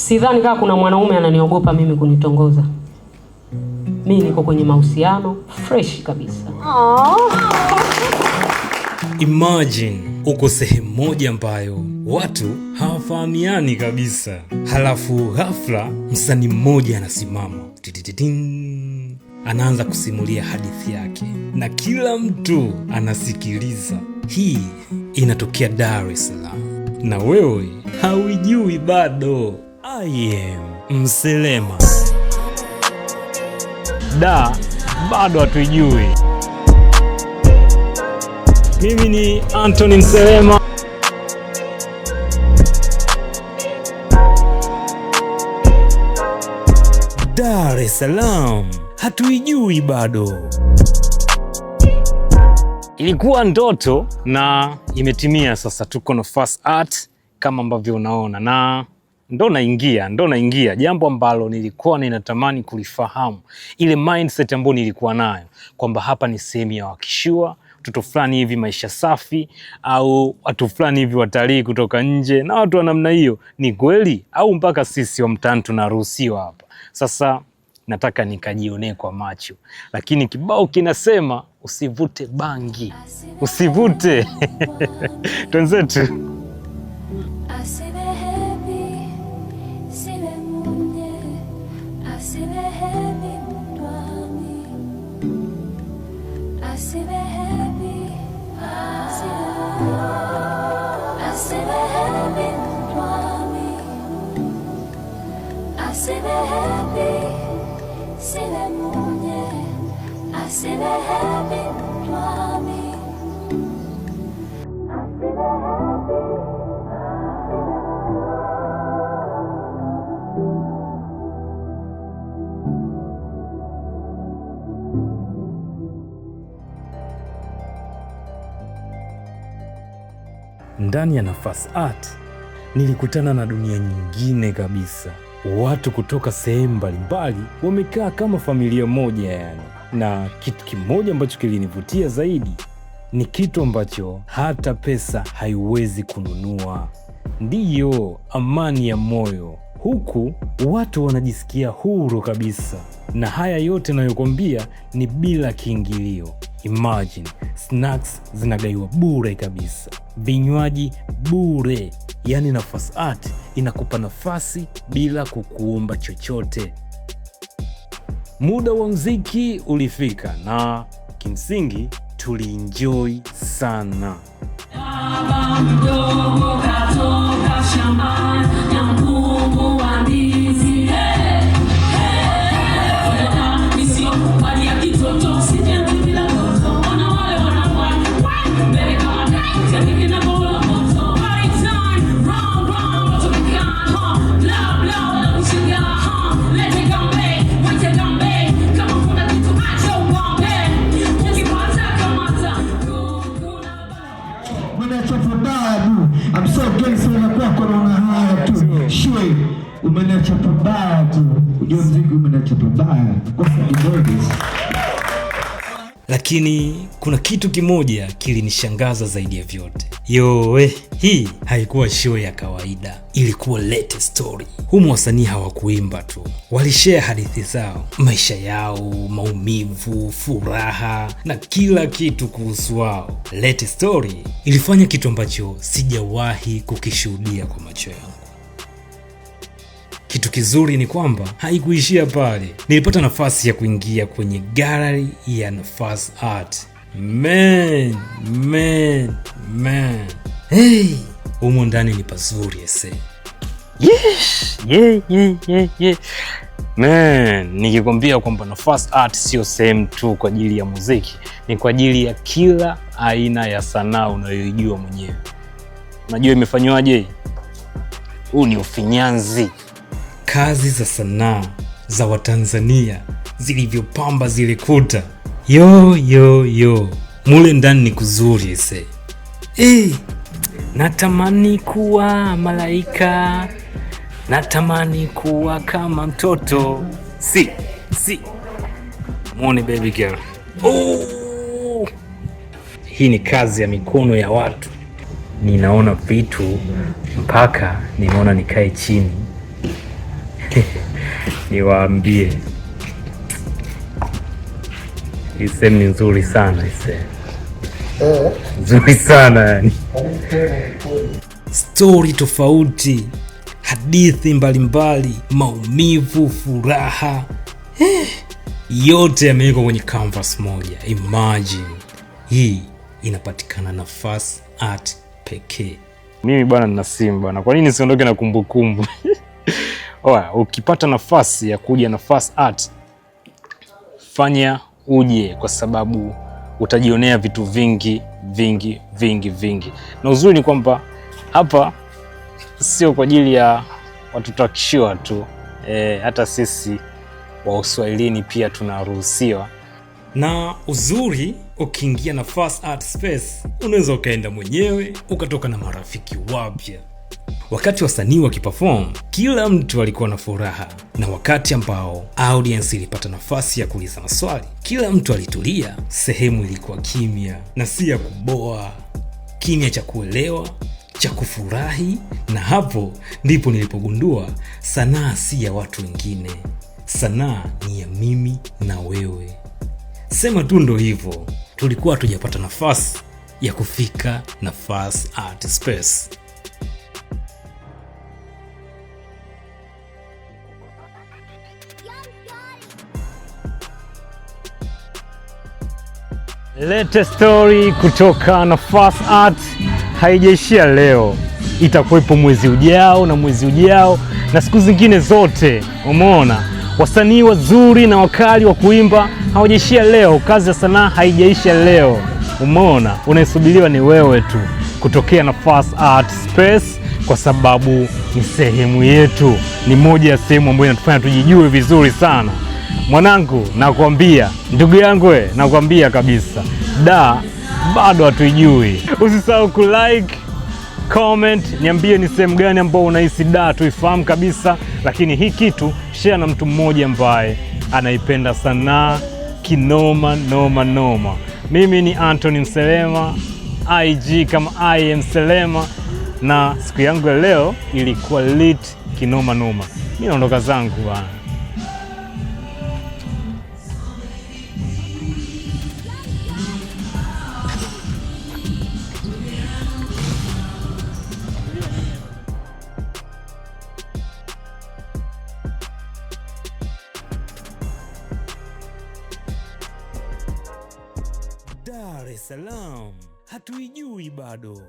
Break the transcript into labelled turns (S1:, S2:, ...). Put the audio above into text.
S1: Sidhani kama kuna mwanaume ananiogopa mimi kunitongoza. Mimi niko kwenye mahusiano fresh kabisa.
S2: Imagine uko sehemu moja ambayo watu hawafahamiani kabisa. Halafu ghafla msanii mmoja anasimama. Anaanza kusimulia hadithi yake na kila mtu anasikiliza. Hii inatokea Dar es Salaam na wewe hauijui bado. I am Mselema. Bado hatuijui. Mimi ni Anthony Mselema. Dar es Salaam hatuijui bado. Ilikuwa ndoto na imetimia sasa. Tuko na Fast Art kama ambavyo unaona, na ndo naingia jambo ambalo nilikuwa ninatamani kulifahamu, ile mindset ambayo nilikuwa nayo kwamba hapa ni sehemu ya wakishua watoto fulani hivi maisha safi, au watu fulani hivi watalii kutoka nje na watu wa namna hiyo. Ni kweli au mpaka sisi wa mtaani tunaruhusiwa hapa? Sasa nataka nikajionee kwa macho, lakini kibao kinasema usivute bangi, usivute. Twenzetu. Ndani ya Nafasi Art nilikutana na dunia nyingine kabisa. Watu kutoka sehemu mbalimbali wamekaa kama familia moja yani. Na kitu kimoja ambacho kilinivutia zaidi ni kitu ambacho hata pesa haiwezi kununua. Ndiyo, amani ya moyo. Huku watu wanajisikia huru kabisa. Na haya yote nayokwambia ni bila kiingilio. Imagine, snacks zinagaiwa bure kabisa, vinywaji bure. Yani Nafasi Art inakupa nafasi bila kukuomba chochote. Muda wa muziki ulifika na kimsingi tulienjoy sana.
S3: I'm so gangster na kwako na haya tu. Shwe, umeniacha pabaya tu. Ujue mziki umeniacha pabaya. Kwa sababu
S2: Lakini kuna kitu kimoja kilinishangaza zaidi ya vyote. Hii haikuwa show ya kawaida. Ilikuwa latest story. Humu wasanii hawakuimba tu. Walishare hadithi zao, maisha yao, maumivu, furaha na kila kitu kuhusu wao. Latest story ilifanya kitu ambacho sijawahi kukishuhudia kwa macho yangu. Kitu kizuri ni kwamba haikuishia pale. Nilipata nafasi ya kuingia kwenye gallery ya Nafasi Art. Man. Hey, humo ndani ni pazuri ese. Yes. Yeah. Man, nikikwambia kwamba Nafasi Art sio sehemu tu kwa ajili ya muziki, ni kwa ajili ya kila aina ya sanaa unayoijua mwenyewe. Unajua imefanywaje? Huu ni ufinyanzi. Kazi za sanaa za Watanzania zilivyopamba zile kuta. Yo. Mule ndani ni kuzuri ese. Natamani kuwa malaika, natamani kuwa kama mtoto. Si. Muone baby girl. Hii ni kazi ya mikono ya watu. Ninaona vitu mpaka nimeona nikae chini Niwaambie, hii sehemu ni nzuri sana, nzuri sana yani. Story tofauti, hadithi mbalimbali, maumivu, furaha, yote yamewekwa kwenye canvas moja. Imagine, hii inapatikana Nafasi Art pekee. Mimi bwana nina simu bwana, kwa nini siondoke na kumbukumbu? Oya, ukipata nafasi ya kuja Nafasi Art, fanya uje, kwa sababu utajionea vitu vingi vingi vingi vingi. Na uzuri ni kwamba hapa sio kwa ajili ya watu takishiwa tu, hata sisi wa Uswahilini pia tunaruhusiwa. Na uzuri, ukiingia Nafasi Art Space, unaweza ukaenda mwenyewe, ukatoka na marafiki wapya. Wakati wasanii wakiperform, kila mtu alikuwa na furaha, na wakati ambao audience ilipata nafasi ya kuuliza maswali, kila mtu alitulia. Sehemu ilikuwa kimya, na si ya kuboa, kimya cha kuelewa, cha kufurahi. Na hapo ndipo nilipogundua sanaa si ya watu wengine, sanaa ni ya mimi na wewe. Sema tu ndo hivyo, tulikuwa hatujapata nafasi ya kufika Nafasi Art Space. Latest story kutoka Nafasi Art haijaishia leo, itakuwepo mwezi ujao na mwezi ujao na siku zingine zote. Umeona, wasanii wazuri na wakali wa kuimba hawajaishia leo. Kazi ya sanaa haijaisha leo. Umeona, unayesubiriwa ni wewe tu kutokea Nafasi Art Space, kwa sababu ni sehemu yetu, ni moja ya sehemu ambayo inatufanya tujijue vizuri sana. Mwanangu, nakwambia, ndugu yangu, nakwambia kabisa, bado hatuijui. Usisahau kulike, comment, niambie ni sehemu gani ambao unahisi tuifahamu kabisa. Lakini hii kitu share na mtu mmoja ambaye anaipenda sanaa kinoma noma noma. Mimi ni Anthony Mselema, IG kama I am Selema, na siku yangu ya leo ilikuwa lit kinoma noma. Mimi naondoka zangu bwana. Dar es Salaam hatuijui bado.